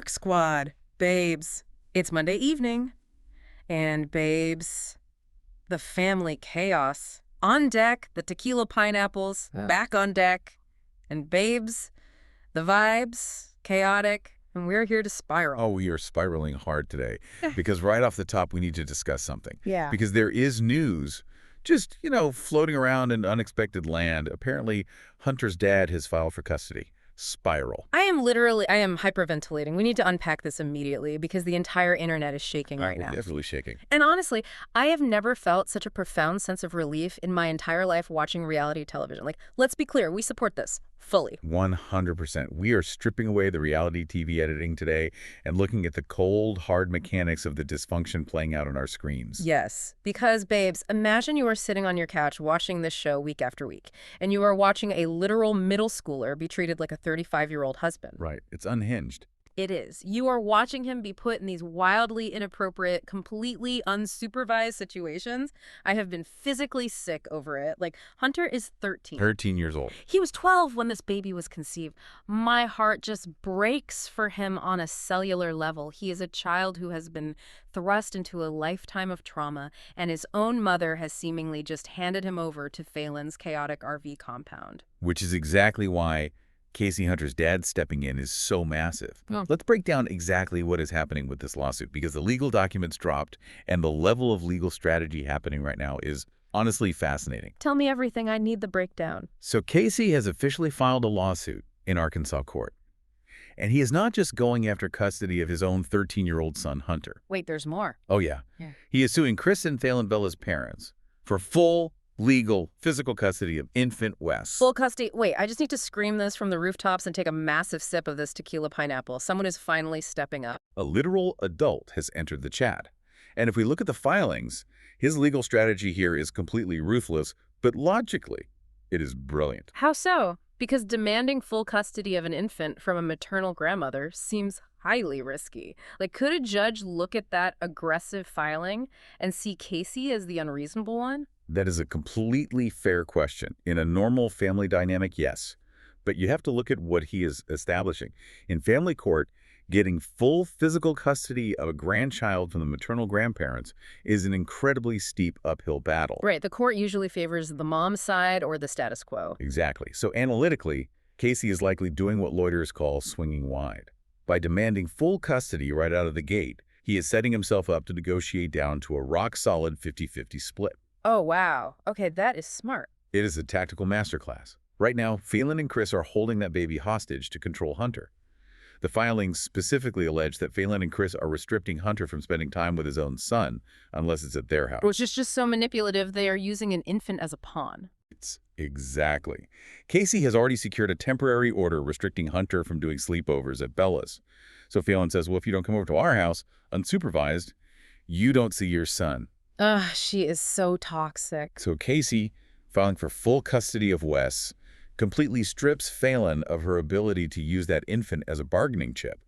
Snark Squad, babes. It's Monday evening, and babes, the family chaos. On deck, the tequila pineapples, back on deck. And babes, the vibes, chaotic, and we're here to spiral. Oh, we are spiraling hard today because right off the top, we need to discuss something. Yeah. Because there is news just, floating around in unexpected land. Apparently, Hunter's dad has filed for custody. Spiral. I am hyperventilating. We need to unpack this immediately because the entire internet is shaking right now. Definitely shaking. And honestly, I have never felt such a profound sense of relief in my entire life watching reality television. Like, let's be clear, we support this fully. 100%. We are stripping away the reality TV editing today and looking at the cold, hard mechanics of the dysfunction playing out on our screens. Yes, because, babes, imagine you are sitting on your couch watching this show week after week, and you are watching a literal middle schooler be treated like a 35-year-old husband. Right. It's unhinged. It is. You are watching him be put in these wildly inappropriate, completely unsupervised situations. I have been physically sick over it. Like, Hunter is 13. 13 years old. He was 12 when this baby was conceived. My heart just breaks for him on a cellular level. He is a child who has been thrust into a lifetime of trauma, and his own mother has seemingly just handed him over to Phelan's chaotic RV compound. Which is exactly why Casey Hunter's dad stepping in is so massive. Let's break down exactly what is happening with this lawsuit, because the legal documents dropped and the level of legal strategy happening right now is honestly fascinating. Tell me everything. I need the breakdown. So Casey has officially filed a lawsuit in Arkansas court. And he is not just going after custody of his own 13-year-old son, Hunter. Wait, there's more. Oh, yeah. He is suing Chris and Phelan Bella's parents for full legal physical custody of infant Wes. Full custody. Wait, I just need to scream this from the rooftops and take a massive sip of this tequila pineapple. Someone is finally stepping up. A literal adult has entered the chat. And if we look at the filings, his legal strategy here is completely ruthless, but logically, it is brilliant. How so? Because demanding full custody of an infant from a maternal grandmother seems highly risky. Like, could a judge look at that aggressive filing and see Casey as the unreasonable one? That is a completely fair question. In a normal family dynamic, yes. But you have to look at what he is establishing. In family court, getting full physical custody of a grandchild from the maternal grandparents is an incredibly steep uphill battle. Right. The court usually favors the mom's side or the status quo. Exactly. So analytically, Casey is likely doing what lawyers call swinging wide. By demanding full custody right out of the gate, he is setting himself up to negotiate down to a rock-solid 50-50 split. Oh, wow. Okay, that is smart. It is a tactical masterclass. Right now, Phelan and Chris are holding that baby hostage to control Hunter. The filings specifically allege that Phelan and Chris are restricting Hunter from spending time with his own son, unless it's at their house. Which is just so manipulative, they are using an infant as a pawn. Exactly. Casey has already secured a temporary order restricting Hunter from doing sleepovers at Bella's. So Phelan says, well, if you don't come over to our house, unsupervised, you don't see your son. Ugh, she is so toxic. So Casey, filing for full custody of Wes, completely strips Phelan of her ability to use that infant as a bargaining chip.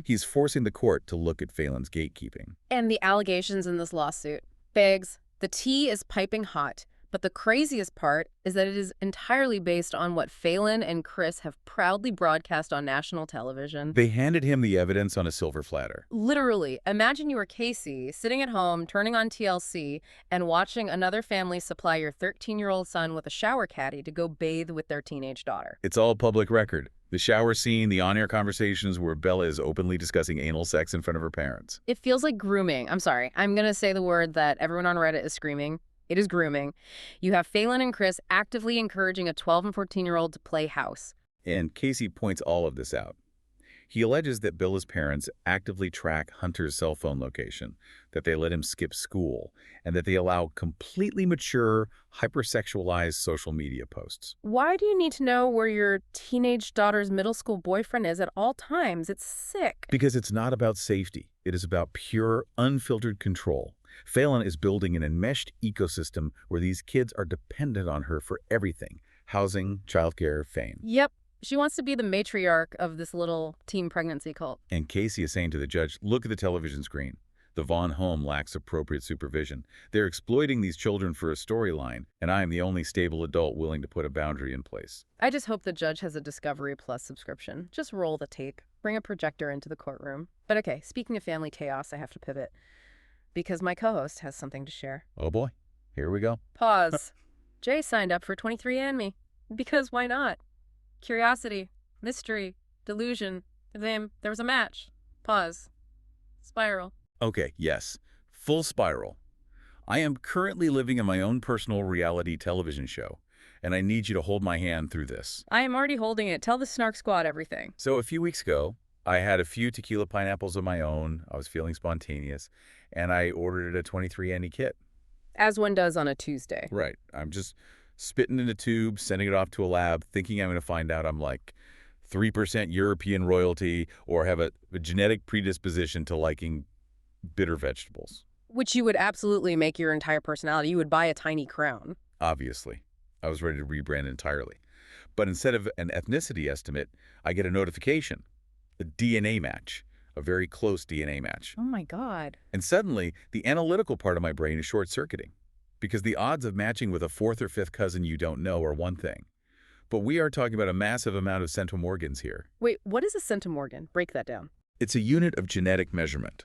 He's forcing the court to look at Phelan's gatekeeping. And the allegations in this lawsuit. Biggs, the tea is piping hot. But the craziest part is that it is entirely based on what Phelan and Chris have proudly broadcast on national television. They handed him the evidence on a silver platter. Literally, imagine you were Casey, sitting at home, turning on TLC, and watching another family supply your 13-year-old son with a shower caddy to go bathe with their teenage daughter. It's all public record. The shower scene, the on-air conversations where Bella is openly discussing anal sex in front of her parents. It feels like grooming. I'm sorry, I'm going to say the word that everyone on Reddit is screaming. It is grooming. You have Phelan and Chris actively encouraging a 12 and 14-year-old to play house. And Casey points all of this out. He alleges that Bella's parents actively track Hunter's cell phone location, that they let him skip school, and that they allow completely mature, hypersexualized social media posts. Why do you need to know where your teenage daughter's middle school boyfriend is at all times? It's sick. Because it's not about safety. It is about pure, unfiltered control. Phelan is building an enmeshed ecosystem where these kids are dependent on her for everything: housing, childcare, fame. Yep. She wants to be the matriarch of this little teen pregnancy cult. And Casey is saying to the judge, look at the television screen. The Vaughn home lacks appropriate supervision. They're exploiting these children for a storyline, and I am the only stable adult willing to put a boundary in place. I just hope the judge has a Discovery Plus subscription. Just roll the tape. Bring a projector into the courtroom. But okay, speaking of family chaos, I have to pivot because my co-host has something to share. Oh boy, here we go. Pause. Jay signed up for 23andMe. Because why not? Curiosity, mystery, delusion. There was a match. Pause. Spiral. Okay, yes, full spiral. I am currently living in my own personal reality television show, and I need you to hold my hand through this. I am already holding it. Tell the Snark Squad everything. So a few weeks ago, I had a few tequila pineapples of my own. I was feeling spontaneous, and I ordered a 23andMe kit. As one does on a Tuesday. Right. I'm just spitting in a tube, sending it off to a lab, thinking I'm going to find out I'm like 3% European royalty or have a genetic predisposition to liking bitter vegetables. Which you would absolutely make your entire personality. You would buy a tiny crown. Obviously. I was ready to rebrand entirely. But instead of an ethnicity estimate, I get a notification, a DNA match, a very close DNA match. Oh my God. And suddenly, the analytical part of my brain is short-circuiting, because the odds of matching with a fourth or fifth cousin you don't know are one thing. But we are talking about a massive amount of centimorgans here. Wait, what is a centimorgan? Break that down. It's a unit of genetic measurement.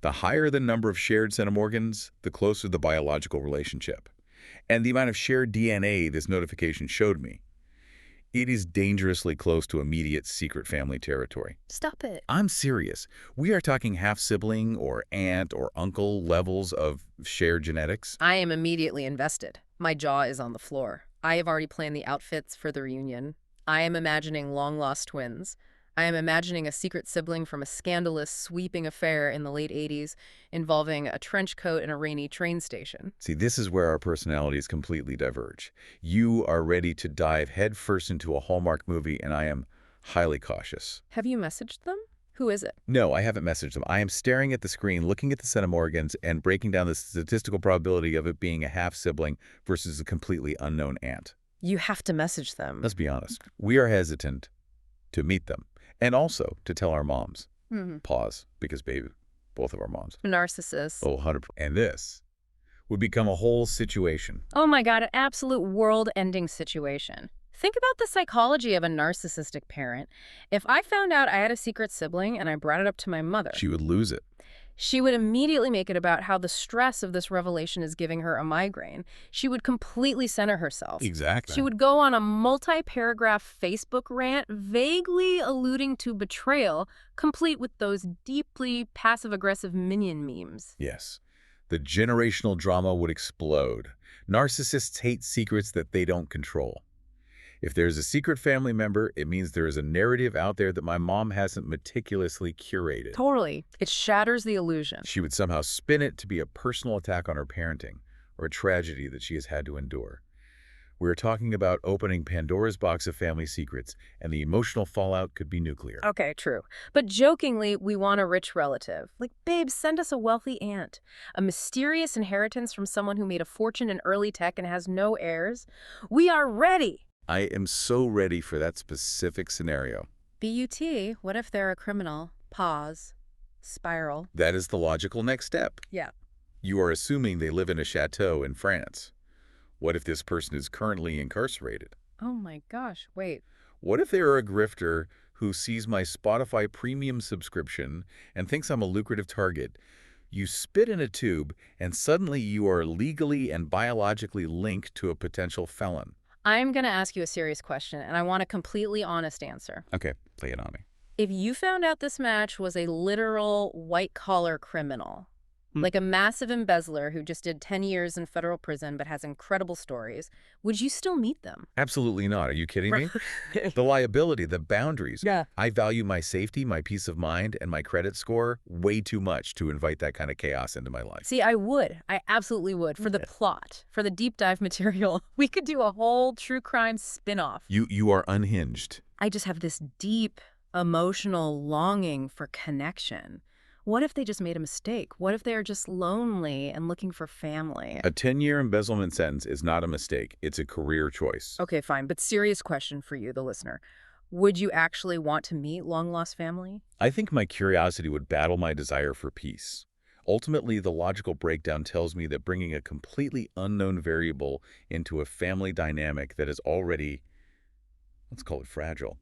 The higher the number of shared centimorgans, the closer the biological relationship. And the amount of shared DNA this notification showed me, it is dangerously close to immediate secret family territory. Stop it. I'm serious. We are talking half-sibling or aunt or uncle levels of shared genetics. I am immediately invested. My jaw is on the floor. I have already planned the outfits for the reunion. I am imagining long-lost twins. I am imagining a secret sibling from a scandalous, sweeping affair in the late 80s involving a trench coat and a rainy train station. See, this is where our personalities completely diverge. You are ready to dive headfirst into a Hallmark movie, and I am highly cautious. Have you messaged them? Who is it? No, I haven't messaged them. I am staring at the screen, looking at the centimorgans, and breaking down the statistical probability of it being a half-sibling versus a completely unknown aunt. You have to message them. Let's be honest. We are hesitant to meet them. And also to tell our moms. Pause, because baby, both of our moms. Narcissist. Oh, 100%. And this would become a whole situation. Oh my God, an absolute world-ending situation. Think about the psychology of a narcissistic parent. If I found out I had a secret sibling and I brought it up to my mother, She would lose it. she would immediately make it about how the stress of this revelation is giving her a migraine. She would completely center herself. Exactly. She would go on a multi-paragraph Facebook rant, vaguely alluding to betrayal, complete with those deeply passive-aggressive minion memes. Yes. The generational drama would explode. Narcissists hate secrets that they don't control. If there's a secret family member, it means there is a narrative out there that my mom hasn't meticulously curated. Totally. It shatters the illusion. She would somehow spin it to be a personal attack on her parenting or a tragedy that she has had to endure. We're talking about opening Pandora's box of family secrets, and the emotional fallout could be nuclear. Okay, true. But jokingly, we want a rich relative. Like, babe, send us a wealthy aunt. A mysterious inheritance from someone who made a fortune in early tech and has no heirs. We are ready. I am so ready for that specific scenario. BUT, what if they're a criminal? Pause. Spiral. That is the logical next step. Yeah. You are assuming they live in a chateau in France. What if this person is currently incarcerated? Oh my gosh, wait. What if they are a grifter who sees my Spotify premium subscription and thinks I'm a lucrative target? You spit in a tube, and suddenly you are legally and biologically linked to a potential felon. I'm going to ask you a serious question, and I want a completely honest answer. Okay, play it on me. If you found out this match was a literal white-collar criminal, like a massive embezzler who just did 10 years in federal prison but has incredible stories, would you still meet them? Absolutely not. Are you kidding me? The liability, the boundaries. Yeah. I value my safety, my peace of mind, and my credit score way too much to invite that kind of chaos into my life. See, I would. I absolutely would. For the plot, for the deep dive material, we could do a whole true crime spin-off. You are unhinged. I just have this deep emotional longing for connection. What if they just made a mistake? What if they are just lonely and looking for family? A 10-year embezzlement sentence is not a mistake. It's a career choice. Okay, fine. But serious question for you, the listener. Would you actually want to meet long-lost family? I think my curiosity would battle my desire for peace. Ultimately, the logical breakdown tells me that bringing a completely unknown variable into a family dynamic that is already, let's call it fragile,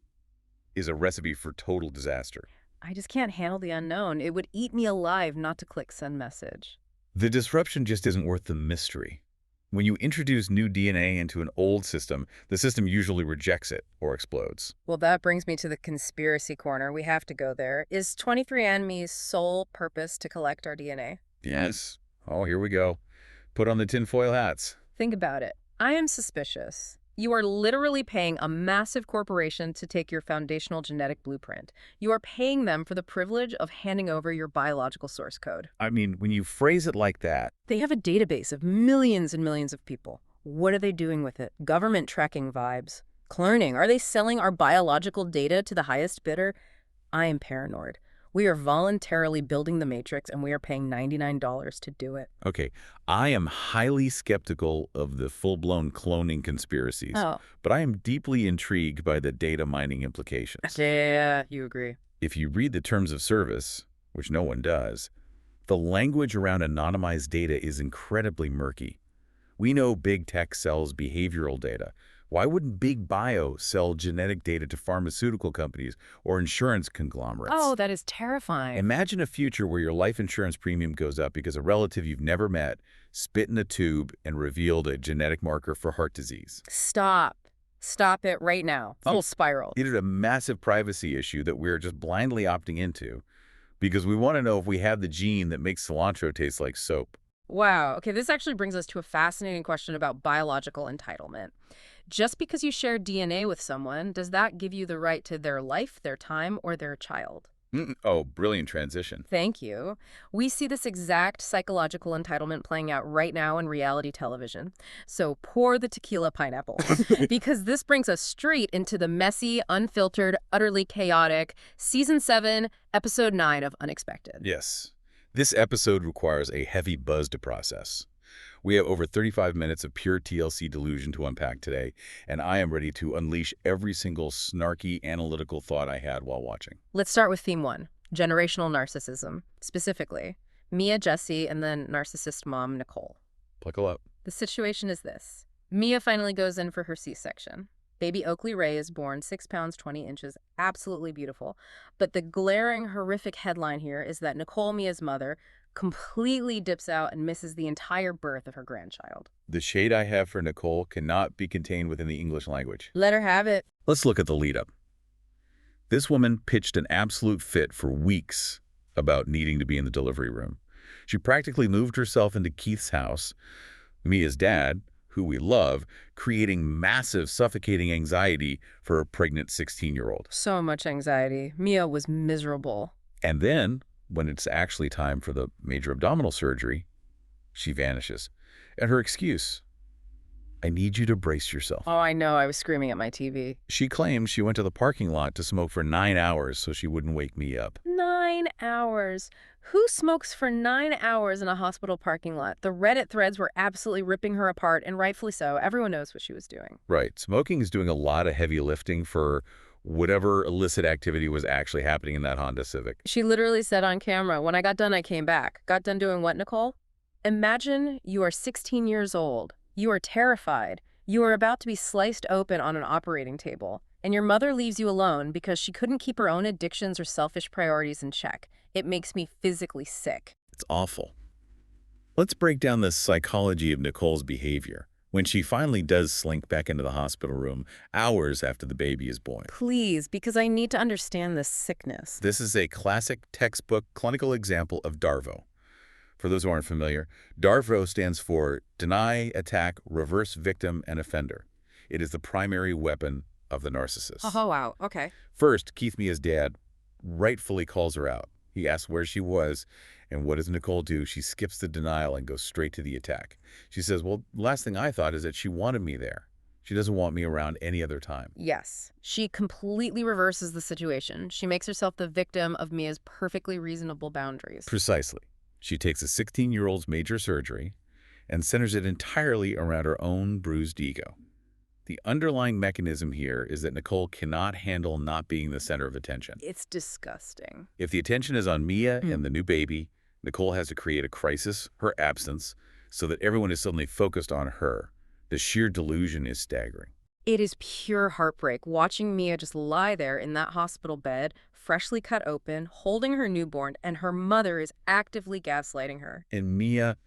is a recipe for total disaster. I just can't handle the unknown. It would eat me alive not to click send message. The disruption just isn't worth the mystery. When you introduce new DNA into an old system, the system usually rejects it or explodes. Well, that brings me to the conspiracy corner. We have to go there. Is 23andMe's sole purpose to collect our DNA? Yes. Oh, here we go. Put on the tinfoil hats. Think about it. I am suspicious. You are literally paying a massive corporation to take your foundational genetic blueprint. You are paying them for the privilege of handing over your biological source code. I mean, when you phrase it like that, They have a database of millions and millions of people. What are they doing with it? Government tracking vibes. Cloning. Are they selling our biological data to the highest bidder? I am paranoid. We are voluntarily building the matrix, and we are paying $99 to do it. okay, I am highly skeptical of the full-blown cloning conspiracies, Oh. but I am deeply intrigued by the data mining implications. Yeah, you agree. If you read the terms of service, which no one does, the language around anonymized data is incredibly murky. We know big tech sells behavioral data. Why wouldn't big bio sell genetic data to pharmaceutical companies or insurance conglomerates? Oh, that is terrifying. Imagine a future where your life insurance premium goes up because a relative you've never met spit in a tube and revealed a genetic marker for heart disease. Stop. Stop it right now. Full spiral. It is a massive privacy issue that we're just blindly opting into because we want to know if we have the gene that makes cilantro taste like soap. Wow. Okay, this actually brings us to a fascinating question about biological entitlement. Just because you share DNA with someone, does that give you the right to their life, their time, or their child? Oh, brilliant transition. Thank you. We see this exact psychological entitlement playing out right now in reality television. So pour the tequila pineapple, because this brings us straight into the messy, unfiltered, utterly chaotic Season 7, Episode 9 of Unexpected. Yes. This episode requires a heavy buzz to process. We have over 35 minutes of pure TLC delusion to unpack today, and I am ready to unleash every single snarky, analytical thought I had while watching. Let's start with Theme 1, generational narcissism. Specifically, Mia, Jesse, and then narcissist mom, Nicole. Buckle up. The situation is this. Mia finally goes in for her C-section. Baby Oakley Ray is born 6 pounds 20 inches, absolutely beautiful. But the glaring, horrific headline here is that Nicole, Mia's mother, completely dips out and misses the entire birth of her grandchild. The shade I have for Nicole cannot be contained within the English language. Let her have it. Let's look at the lead-up. This woman pitched an absolute fit for weeks about needing to be in the delivery room. She practically moved herself into Keith's house, Mia's dad, who we love, creating massive, suffocating anxiety for a pregnant 16-year-old. So much anxiety. Mia was miserable. And then, when it's actually time for the major abdominal surgery, she vanishes. And her excuse, I need you to brace yourself. Oh, I know. I was screaming at my TV. She claims she went to the parking lot to smoke for 9 hours so she wouldn't wake me up. 9 hours. Who smokes for 9 hours in a hospital parking lot? The Reddit threads were absolutely ripping her apart, and rightfully so. Everyone knows what she was doing. Right. Smoking is doing a lot of heavy lifting for whatever illicit activity was actually happening in that Honda Civic. She literally said on camera, when I got done, I came back. Got done doing what, Nicole? Imagine you are 16 years old. You are terrified. You are about to be sliced open on an operating table. And your mother leaves you alone because she couldn't keep her own addictions or selfish priorities in check. It makes me physically sick. It's awful. Let's break down the psychology of Nicole's behavior when she finally does slink back into the hospital room hours after the baby is born. Please, because I need to understand this sickness. This is a classic textbook clinical example of DARVO. For those who aren't familiar, DARVO stands for Deny, Attack, Reverse Victim, and Offender. It is the primary weapon of the narcissist. Oh, wow. Okay. First, Keith Mia's dad rightfully calls her out. He asks where she was, and what does Nicole do? She skips the denial and goes straight to the attack. She says, well, last thing I thought is that she wanted me there. She doesn't want me around any other time. Yes. She completely reverses the situation. She makes herself the victim of Mia's perfectly reasonable boundaries. Precisely. She takes a 16-year-old's major surgery and centers it entirely around her own bruised ego. The underlying mechanism here is that Nicole cannot handle not being the center of attention. It's disgusting. If the attention is on Mia and the new baby, Nicole has to create a crisis, her absence, so that everyone is suddenly focused on her. The sheer delusion is staggering. It is pure heartbreak watching Mia just lie there in that hospital bed, freshly cut open, holding her newborn, and her mother is actively gaslighting her. And Mia,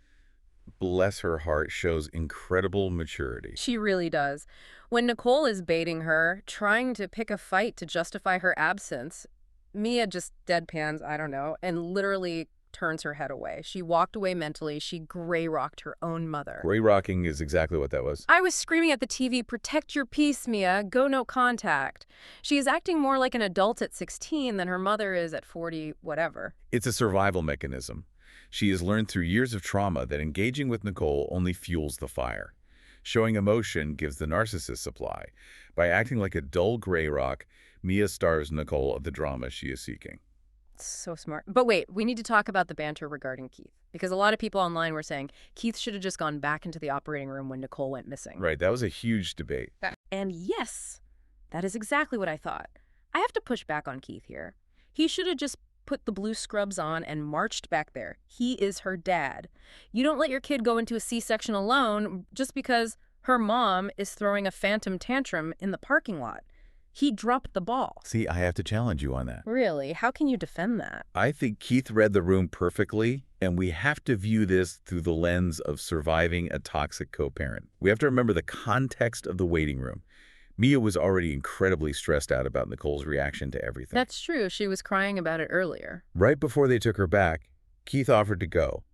bless her heart, shows incredible maturity. She really does. When Nicole is baiting her, trying to pick a fight to justify her absence, Mia just deadpans, I don't know, and literally turns her head away. She walked away mentally. She gray-rocked her own mother. Gray-rocking is exactly what that was. I was screaming at the TV, "Protect your peace, Mia. Go no contact." She is acting more like an adult at 16 than her mother is at 40, whatever. It's a survival mechanism. She has learned through years of trauma that engaging with Nicole only fuels the fire. Showing emotion gives the narcissist supply. By acting like a dull gray rock, Mia starves Nicole of the drama she is seeking. So smart. But wait, we need to talk about the banter regarding Keith. Because a lot of people online were saying Keith should have just gone back into the operating room when Nicole went missing. Right, that was a huge debate. And yes, that is exactly what I thought. I have to push back on Keith here. He should have just put the blue scrubs on and marched back there. He is her dad. You don't let your kid go into a C-section alone just because her mom is throwing a phantom tantrum in the parking lot. He dropped the ball. See, I have to challenge you on that. Really? How can you defend that? I think Keith read the room perfectly, and we have to view this through the lens of surviving a toxic co-parent. We have to remember the context of the waiting room. Mia was already incredibly stressed out about Nicole's reaction to everything. That's true. She was crying about it earlier. Right before they took her back, Keith offered to go,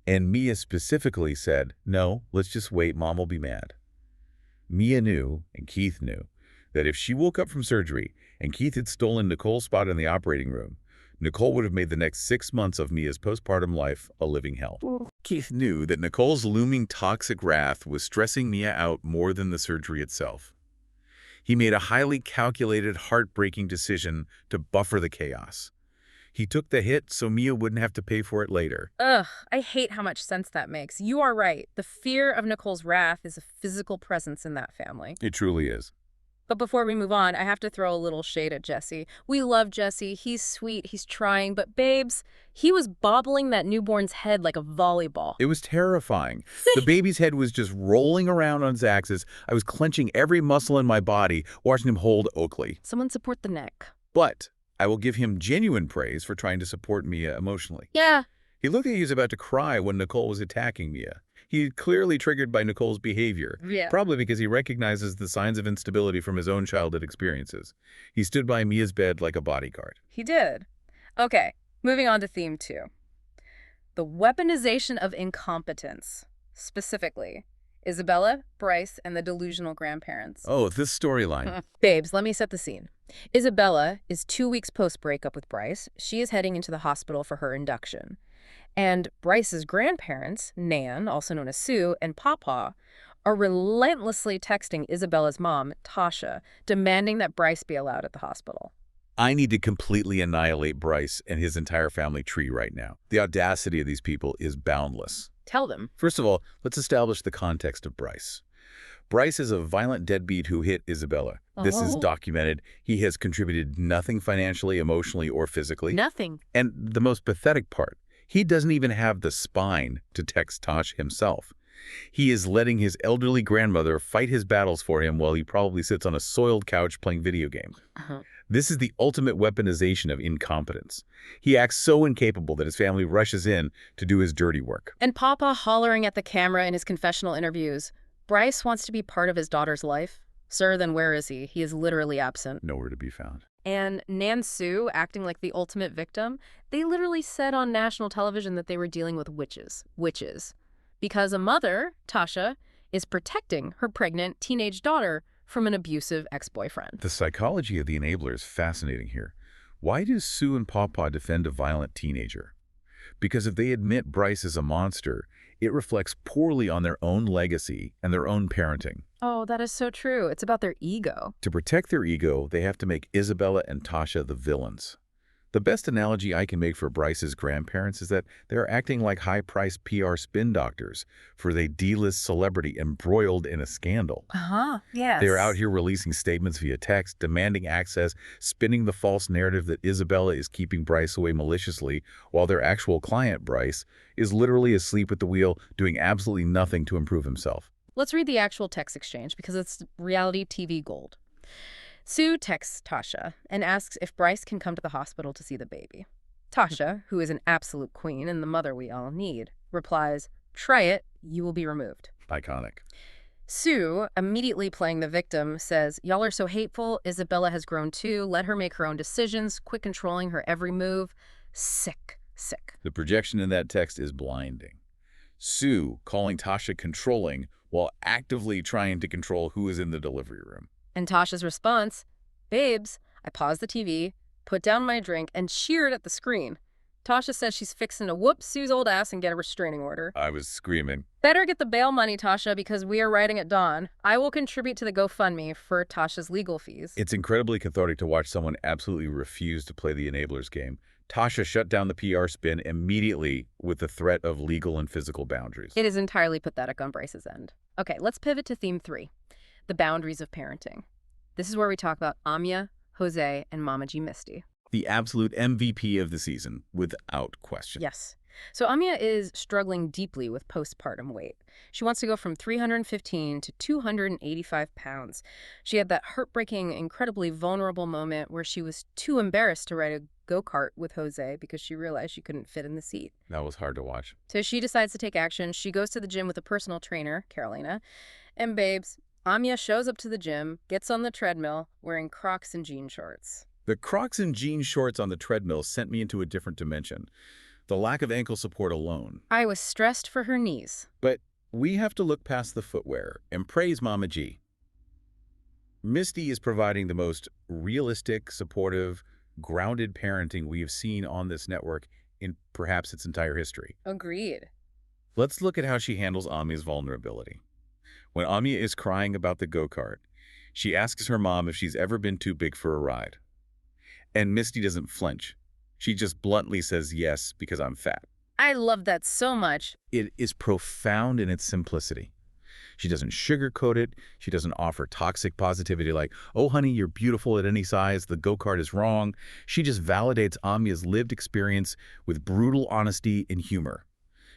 and Mia specifically said, "No, let's just wait, Mom will be mad." Mia knew, and Keith knew, that if she woke up from surgery and Keith had stolen Nicole's spot in the operating room, Nicole would have made the next 6 months of Mia's postpartum life a living hell. Keith knew that Nicole's looming toxic wrath was stressing Mia out more than the surgery itself. He made a highly calculated, heartbreaking decision to buffer the chaos. He took the hit so Mia wouldn't have to pay for it later. Ugh, I hate how much sense that makes. You are right. The fear of Nicole's wrath is a physical presence in that family. It truly is. But before we move on, I have to throw a little shade at Jesse. We love Jesse. He's sweet. He's trying. But babes, he was bobbling that newborn's head like a volleyball. It was terrifying. The baby's head was just rolling around on his axis. I was clenching every muscle in my body, watching him hold Oakley. Someone support the neck. But I will give him genuine praise for trying to support Mia emotionally. Yeah. He looked like he was about to cry when Nicole was attacking Mia. He clearly triggered by Nicole's behavior, probably because he recognizes the signs of instability from his own childhood experiences. He stood by Mia's bed like a bodyguard. He did. Okay, moving on to theme 2. The weaponization of incompetence. Specifically, Isabella, Bryce, and the delusional grandparents. Oh, this storyline. Babes, let me set the scene. Isabella is 2 weeks post-breakup with Bryce. She is heading into the hospital for her induction. And Bryce's grandparents, Nan, also known as Sue, and Papa, are relentlessly texting Isabella's mom, Tasha, demanding that Bryce be allowed at the hospital. I need to completely annihilate Bryce and his entire family tree right now. The audacity of these people is boundless. Tell them. First of all, let's establish the context of Bryce. Bryce is a violent deadbeat who hit Isabella. This is documented. He has contributed nothing financially, emotionally, or physically. Nothing. And the most pathetic part, he doesn't even have the spine to text Tosh himself. He is letting his elderly grandmother fight his battles for him while he probably sits on a soiled couch playing video games. This is the ultimate weaponization of incompetence. He acts so incapable that his family rushes in to do his dirty work. And Papa hollering at the camera in his confessional interviews, Bryce wants to be part of his daughter's life. Sir, then where is he? He is literally absent. Nowhere to be found. And Nan Sue, acting like the ultimate victim, they literally said on national television that they were dealing with witches. Because a mother, Tasha, is protecting her pregnant teenage daughter from an abusive ex-boyfriend. The psychology of the enabler is fascinating here. Why do Sue and Papa defend a violent teenager? Because if they admit Bryce is a monster, it reflects poorly on their own legacy and their own parenting. Oh, that is so true. It's about their ego. To protect their ego, they have to make Isabella and Tasha the villains. The best analogy I can make for Bryce's grandparents is that they're acting like high-priced PR spin doctors for a D-list celebrity embroiled in a scandal. Yes. They're out here releasing statements via text, demanding access, spinning the false narrative that Isabella is keeping Bryce away maliciously, while their actual client, Bryce, is literally asleep at the wheel, doing absolutely nothing to improve himself. Let's read the actual text exchange because it's reality TV gold. Sue texts Tasha and asks if Bryce can come to the hospital to see the baby. Tasha, who is an absolute queen and the mother we all need, replies, "Try it, you will be removed." Iconic. Sue, immediately playing the victim, says, "Y'all are so hateful. Isabella has grown too. Let her make her own decisions. Quit controlling her every move." Sick, sick. The projection in that text is blinding. Sue calling Tasha controlling while actively trying to control who is in the delivery room. And Tasha's response, "Babes, I paused the TV, put down my drink, and cheered at the screen. Tasha says she's fixing to whoop Sue's old ass and get a restraining order." I was screaming. "Better get the bail money, Tasha, because we are riding at dawn. I will contribute to the GoFundMe for Tasha's legal fees." It's incredibly cathartic to watch someone absolutely refuse to play the enablers game. Tasha shut down the PR spin immediately with the threat of legal and physical boundaries. It is entirely pathetic on Bryce's end. Okay, let's pivot to theme 3, the boundaries of parenting. This is where we talk about Amya, Jose, and Mama G Misty. The absolute MVP of the season, without question. Yes. So Amya is struggling deeply with postpartum weight. She wants to go from 315 to 285 pounds. She had that heartbreaking, incredibly vulnerable moment where she was too embarrassed to ride a go-kart with Jose because she realized she couldn't fit in the seat. That was hard to watch. So she decides to take action. She goes to the gym with a personal trainer, Carolina. And babes, Amya shows up to the gym, gets on the treadmill, wearing Crocs and jean shorts. The Crocs and jean shorts on the treadmill sent me into a different dimension. The lack of ankle support alone. I was stressed for her knees. But we have to look past the footwear and praise Mama G. Misty is providing the most realistic, supportive, grounded parenting we have seen on this network in perhaps its entire history. Agreed. Let's look at how she handles Amya's vulnerability. When Amya is crying about the go-kart, she asks her mom if she's ever been too big for a ride. And Misty doesn't flinch. She just bluntly says yes because I'm fat. I love that so much. It is profound in its simplicity. She doesn't sugarcoat it. She doesn't offer toxic positivity like, "Oh, honey, you're beautiful at any size. The go-kart is wrong." She just validates Amya's lived experience with brutal honesty and humor.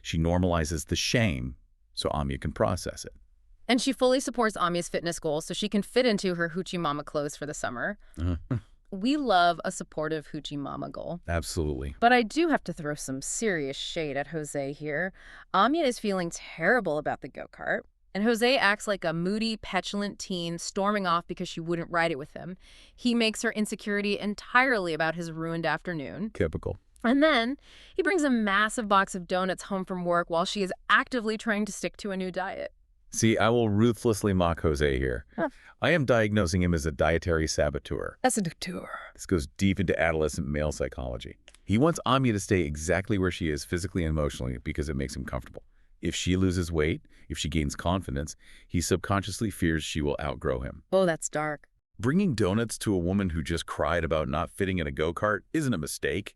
She normalizes the shame so Amya can process it. And she fully supports Amya's fitness goals so she can fit into her hoochie mama clothes for the summer. We love a supportive hoochie mama goal. Absolutely. But I do have to throw some serious shade at Jose here. Amya is feeling terrible about the go-kart, and Jose acts like a moody, petulant teen storming off because she wouldn't ride it with him. He makes her insecurity entirely about his ruined afternoon. Typical. And then he brings a massive box of donuts home from work while she is actively trying to stick to a new diet. See, I will ruthlessly mock Jose here. I am diagnosing him as a dietary saboteur. That's a detour. This goes deep into adolescent male psychology. He wants Amya to stay exactly where she is physically and emotionally because it makes him comfortable. If she loses weight, if she gains confidence, he subconsciously fears she will outgrow him. Oh, that's dark. Bringing donuts to a woman who just cried about not fitting in a go-kart isn't a mistake.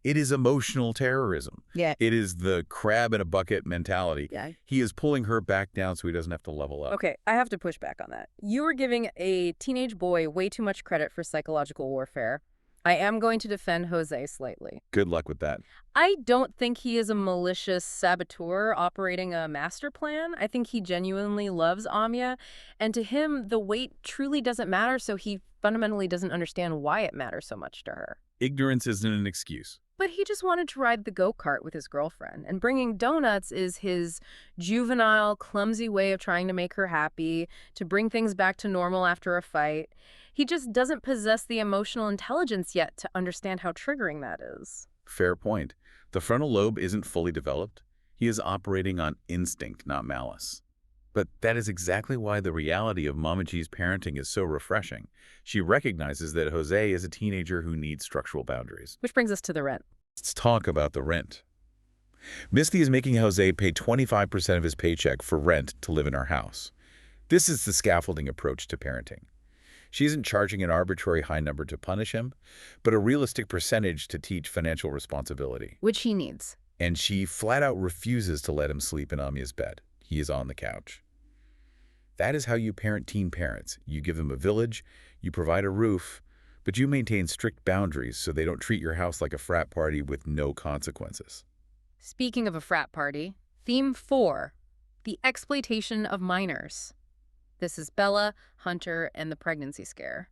It is emotional terrorism. Yeah. It is the crab in a bucket mentality. Yeah. He is pulling her back down so he doesn't have to level up. Okay, I have to push back on that. You are giving a teenage boy way too much credit for psychological warfare. I am going to defend Jose slightly. Good luck with that. I don't think he is a malicious saboteur operating a master plan. I think he genuinely loves Amya, and to him, the weight truly doesn't matter, so he fundamentally doesn't understand why it matters so much to her. Ignorance isn't an excuse. But he just wanted to ride the go-kart with his girlfriend, and bringing donuts is his juvenile, clumsy way of trying to make her happy, to bring things back to normal after a fight. He just doesn't possess the emotional intelligence yet to understand how triggering that is. Fair point. The frontal lobe isn't fully developed. He is operating on instinct, not malice. But that is exactly why the reality of Mama G's parenting is so refreshing. She recognizes that Jose is a teenager who needs structural boundaries. Which brings us to the rent. Let's talk about the rent. Misty is making Jose pay 25% of his paycheck for rent to live in our house. This is the scaffolding approach to parenting. She isn't charging an arbitrary high number to punish him, but a realistic percentage to teach financial responsibility. Which he needs. And she flat out refuses to let him sleep in Amya's bed. He is on the couch. That is how you parent teen parents. You give them a village, you provide a roof, but you maintain strict boundaries so they don't treat your house like a frat party with no consequences. Speaking of a frat party, theme 4, The exploitation of minors. This is Bella, Hunter, and the pregnancy scare.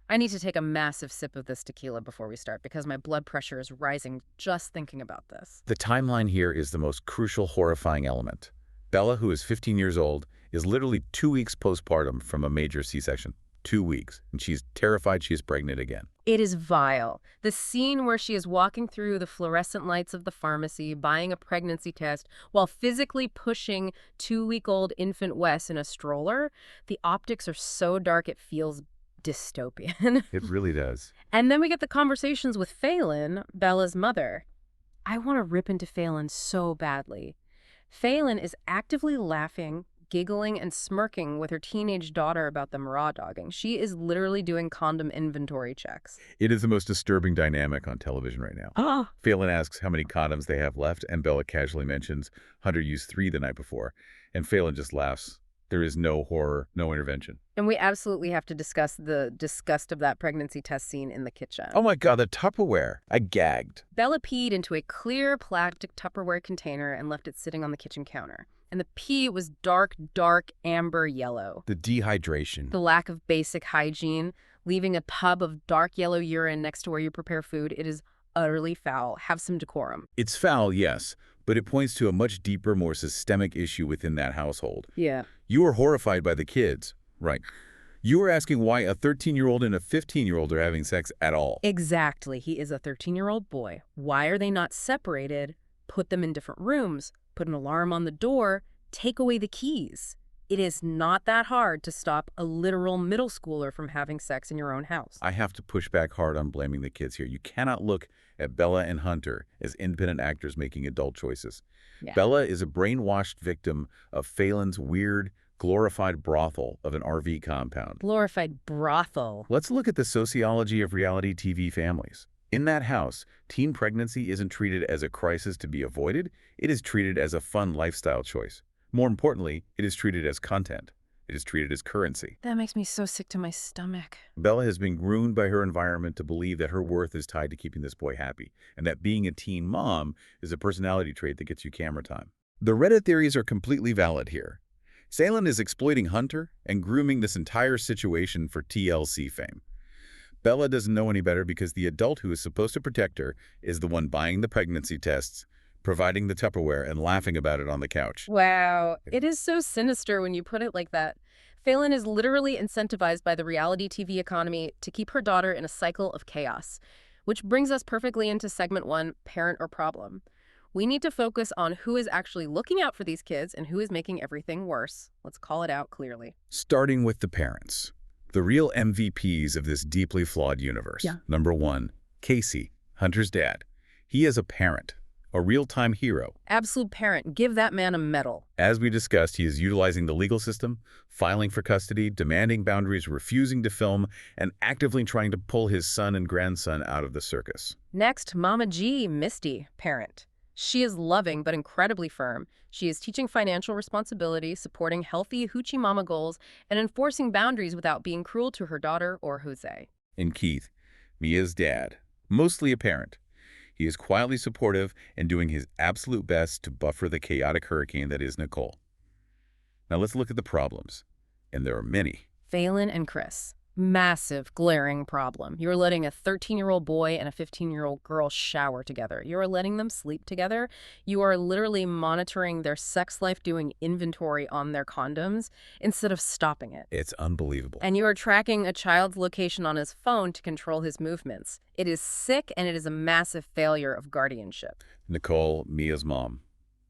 I need to take a massive sip of this tequila before we start because my blood pressure is rising just thinking about this. The timeline here is the most crucial, horrifying element. Bella, who is 15 years old, is literally 2 weeks postpartum from a major C-section. 2 weeks, and she's terrified she is pregnant again. It is vile. The scene where she is walking through the fluorescent lights of the pharmacy, buying a pregnancy test, while physically pushing 2-week-old infant Wes in a stroller, the optics are so dark it feels dystopian. It really does. And then we get the conversations with Phelan, Bella's mother. I want to rip into Phelan so badly. Phelan is actively laughing, giggling, and smirking with her teenage daughter about them raw dogging. She is literally doing condom inventory checks. It is the most disturbing dynamic on television right now. Phelan asks how many condoms they have left, and Bella casually mentions Hunter used 3 the night before. And Phelan just laughs. There is no horror, no intervention. And we absolutely have to discuss the disgust of that pregnancy test scene in the kitchen. Oh my God, the Tupperware. I gagged. Bella peed into a clear plastic Tupperware container and left it sitting on the kitchen counter. And the pee was dark, dark amber yellow. The dehydration. The lack of basic hygiene, leaving a tub of dark yellow urine next to where you prepare food, it is utterly foul. Have some decorum. It's foul, yes, but it points to a much deeper, more systemic issue within that household. Yeah. You are horrified by the kids, right? You are asking why a 13-year-old and a 15-year-old are having sex at all. Exactly. He is a 13-year-old boy. Why are they not separated? Put them in different rooms. Put an alarm on the door. Take away the keys. It is not that hard to stop a literal middle schooler from having sex in your own house. I have to push back hard on blaming the kids here. You cannot look at Bella and Hunter as independent actors making adult choices. Yeah. Bella is a brainwashed victim of Phelan's weird, glorified brothel of an RV compound. Glorified brothel. Let's look at the sociology of reality TV families. In that house, teen pregnancy isn't treated as a crisis to be avoided. It is treated as a fun lifestyle choice. More importantly, it is treated as content. It is treated as currency. That makes me so sick to my stomach. Bella has been groomed by her environment to believe that her worth is tied to keeping this boy happy, and that being a teen mom is a personality trait that gets you camera time. The Reddit theories are completely valid here. Phelan is exploiting Hunter and grooming this entire situation for TLC fame. Bella doesn't know any better because the adult who is supposed to protect her is the one buying the pregnancy tests, providing the Tupperware, and laughing about it on the couch. Wow. It is so sinister when you put it like that. Phelan is literally incentivized by the reality TV economy to keep her daughter in a cycle of chaos, which brings us perfectly into segment 1, parent or problem. We need to focus on who is actually looking out for these kids and who is making everything worse. Let's call it out clearly. Starting with the parents. The real MVPs of this deeply flawed universe. Yeah. Number 1, Casey, Hunter's dad. He is a parent, a real-time hero. Absolute parent. Give that man a medal. As we discussed, he is utilizing the legal system, filing for custody, demanding boundaries, refusing to film, and actively trying to pull his son and grandson out of the circus. Next, Mama G, Misty, parent. She is loving but incredibly firm. She is teaching financial responsibility, supporting healthy hoochie mama goals, and enforcing boundaries without being cruel to her daughter or Jose. And Keith, Mia's dad, mostly a parent. He is quietly supportive and doing his absolute best to buffer the chaotic hurricane that is Nicole. Now let's look at the problems, and there are many. Phelan and Chris. Massive, glaring problem. You're letting a 13-year-old boy and a 15-year-old girl shower together. You are letting them sleep together. You are literally monitoring their sex life, doing inventory on their condoms instead of stopping it. It's unbelievable. And you are tracking a child's location on his phone to control his movements. It is sick, and it is a massive failure of guardianship. Nicole, Mia's mom.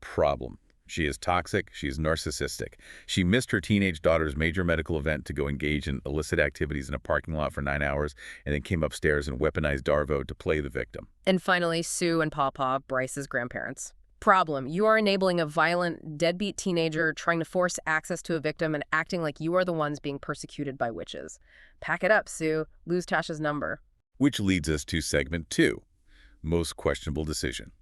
Problem. She is toxic. She is narcissistic. She missed her teenage daughter's major medical event to go engage in illicit activities in a parking lot for 9 hours and then came upstairs and weaponized Darvo to play the victim. And finally, Sue and Pawpaw, Bryce's grandparents. Problem. You are enabling a violent, deadbeat teenager trying to force access to a victim and acting like you are the ones being persecuted by witches. Pack it up, Sue. Lose Tasha's number. Which leads us to segment 2, most questionable decision.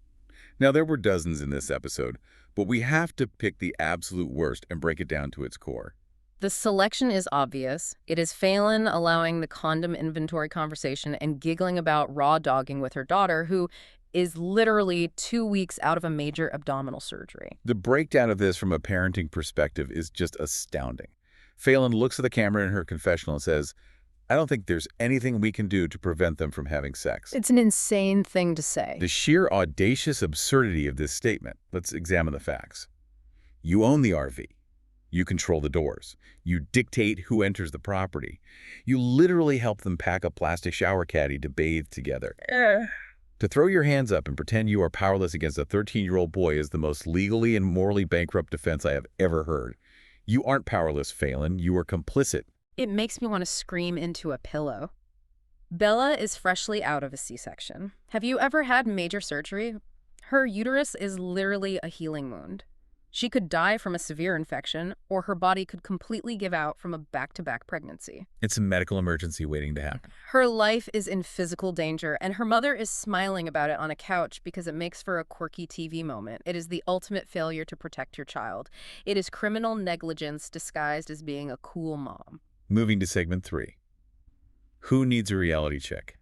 Now, there were dozens in this episode, but we have to pick the absolute worst and break it down to its core. The selection is obvious. It is Phelan allowing the condom inventory conversation and giggling about raw dogging with her daughter, who is literally 2 weeks out of a major abdominal surgery. The breakdown of this from a parenting perspective is just astounding. Phelan looks at the camera in her confessional and says, I don't think there's anything we can do to prevent them from having sex. It's an insane thing to say. The sheer audacious absurdity of this statement. Let's examine the facts. You own the RV. You control the doors. You dictate who enters the property. You literally help them pack a plastic shower caddy to bathe together. To throw your hands up and pretend you are powerless against a 13-year-old boy is the most legally and morally bankrupt defense I have ever heard. You aren't powerless, Phelan. You are complicit. It makes me want to scream into a pillow. Bella is freshly out of a C-section. Have you ever had major surgery? Her uterus is literally a healing wound. She could die from a severe infection, or her body could completely give out from a back-to-back pregnancy. It's a medical emergency waiting to happen. Her life is in physical danger, and her mother is smiling about it on a couch because it makes for a quirky TV moment. It is the ultimate failure to protect your child. It is criminal negligence disguised as being a cool mom. Moving to segment 3. Who needs a reality check?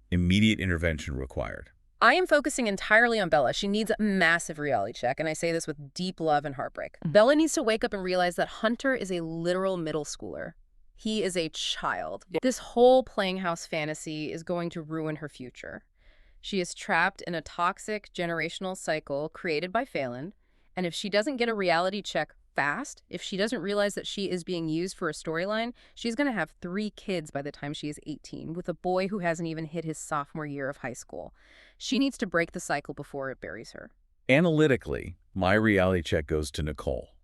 Immediate intervention required. I am focusing entirely on Bella. She needs a massive reality check, and I say this with deep love and heartbreak. Bella needs to wake up and realize that Hunter is a literal middle schooler. He is a child. This whole playing house fantasy is going to ruin her future. She is trapped in a toxic generational cycle created by Phelan, and if she doesn't get a reality check fast, if she doesn't realize that she is being used for a storyline, she's going to have 3 kids by the time she is 18, with a boy who hasn't even hit his sophomore year of high school. She needs to break the cycle before it buries her. Analytically, my reality check goes to Nicole.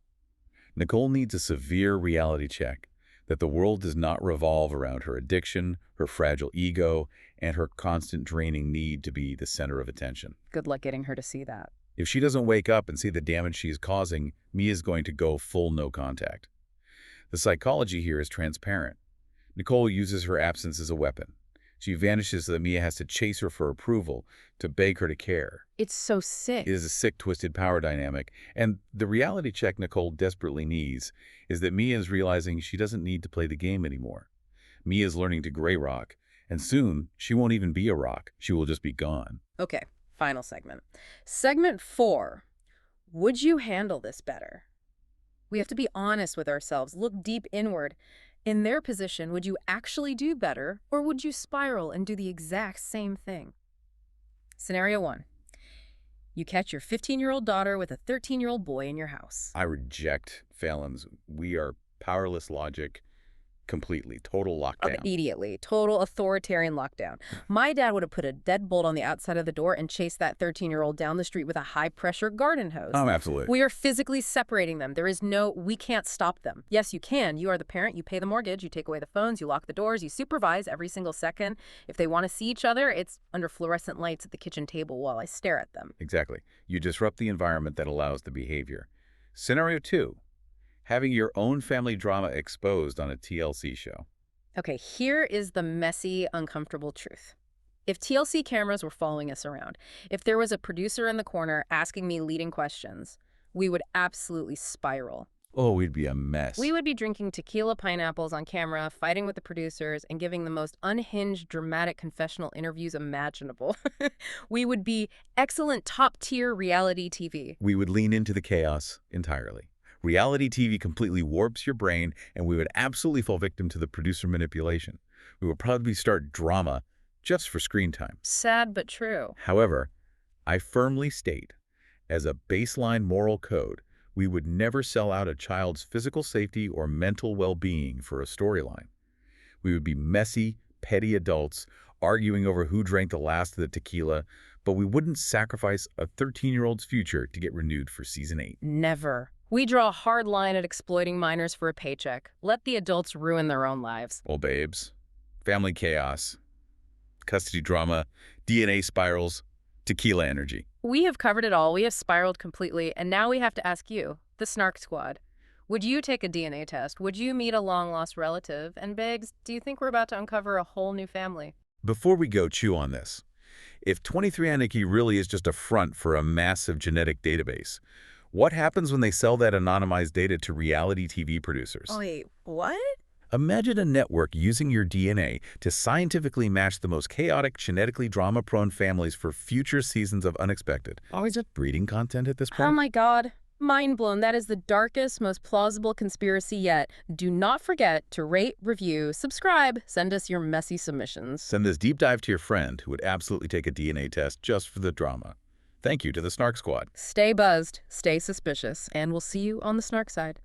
Nicole needs a severe reality check that the world does not revolve around her addiction, her fragile ego, and her constant draining need to be the center of attention. Good luck getting her to see that. If she doesn't wake up and see the damage she is causing, Mia is going to go full no contact. The psychology here is transparent. Nicole uses her absence as a weapon. She vanishes so that Mia has to chase her for approval, to beg her to care. It's so sick. It is a sick, twisted power dynamic, and the reality check Nicole desperately needs is that Mia is realizing she doesn't need to play the game anymore. Mia is learning to gray rock, and soon she won't even be a rock. She will just be gone. Okay, final segment. Segment 4. Would you handle this better? We have to be honest with ourselves, look deep inward. In their position, would you actually do better, or would you spiral and do the exact same thing? Scenario 1. You catch your 15-year-old daughter with a 13-year-old boy in your house. I reject Phelan's "we are powerless" logic completely. Total lockdown. Immediately. Total authoritarian lockdown. My dad would have put a deadbolt on the outside of the door and chased that 13-year-old down the street with a high-pressure garden hose. Oh, absolutely. We are physically separating them. There is no, we can't stop them. Yes, you can. You are the parent. You pay the mortgage. You take away the phones. You lock the doors. You supervise every single second. If they want to see each other, it's under fluorescent lights at the kitchen table while I stare at them. Exactly. You disrupt the environment that allows the behavior. Scenario 2. Having your own family drama exposed on a TLC show. Okay, here is the messy, uncomfortable truth. If TLC cameras were following us around, if there was a producer in the corner asking me leading questions, we would absolutely spiral. Oh, we'd be a mess. We would be drinking tequila pineapples on camera, fighting with the producers, and giving the most unhinged, dramatic confessional interviews imaginable. We would be excellent top-tier reality TV. We would lean into the chaos entirely. Reality TV completely warps your brain, and we would absolutely fall victim to the producer manipulation. We would probably start drama just for screen time. Sad but true. However, I firmly state, as a baseline moral code, we would never sell out a child's physical safety or mental well-being for a storyline. We would be messy, petty adults arguing over who drank the last of the tequila, but we wouldn't sacrifice a 13-year-old's future to get renewed for season 8. Never. We draw a hard line at exploiting minors for a paycheck. Let the adults ruin their own lives. Well, babes, family chaos, custody drama, DNA spirals, tequila energy. We have covered it all. We have spiraled completely, and now we have to ask you, the Snark Squad. Would you take a DNA test? Would you meet a long-lost relative? And Biggs, do you think we're about to uncover a whole new family? Before we go, chew on this. If 23andMe really is just a front for a massive genetic database, what happens when they sell that anonymized data to reality TV producers? Wait, what? Imagine a network using your DNA to scientifically match the most chaotic, genetically drama-prone families for future seasons of Unexpected. Oh, is it breeding content at this point? Oh my God. Mind blown. That is the darkest, most plausible conspiracy yet. Do not forget to rate, review, subscribe, send us your messy submissions. Send this deep dive to your friend who would absolutely take a DNA test just for the drama. Thank you to the Snark Squad. Stay buzzed, stay suspicious, and we'll see you on the Snark side.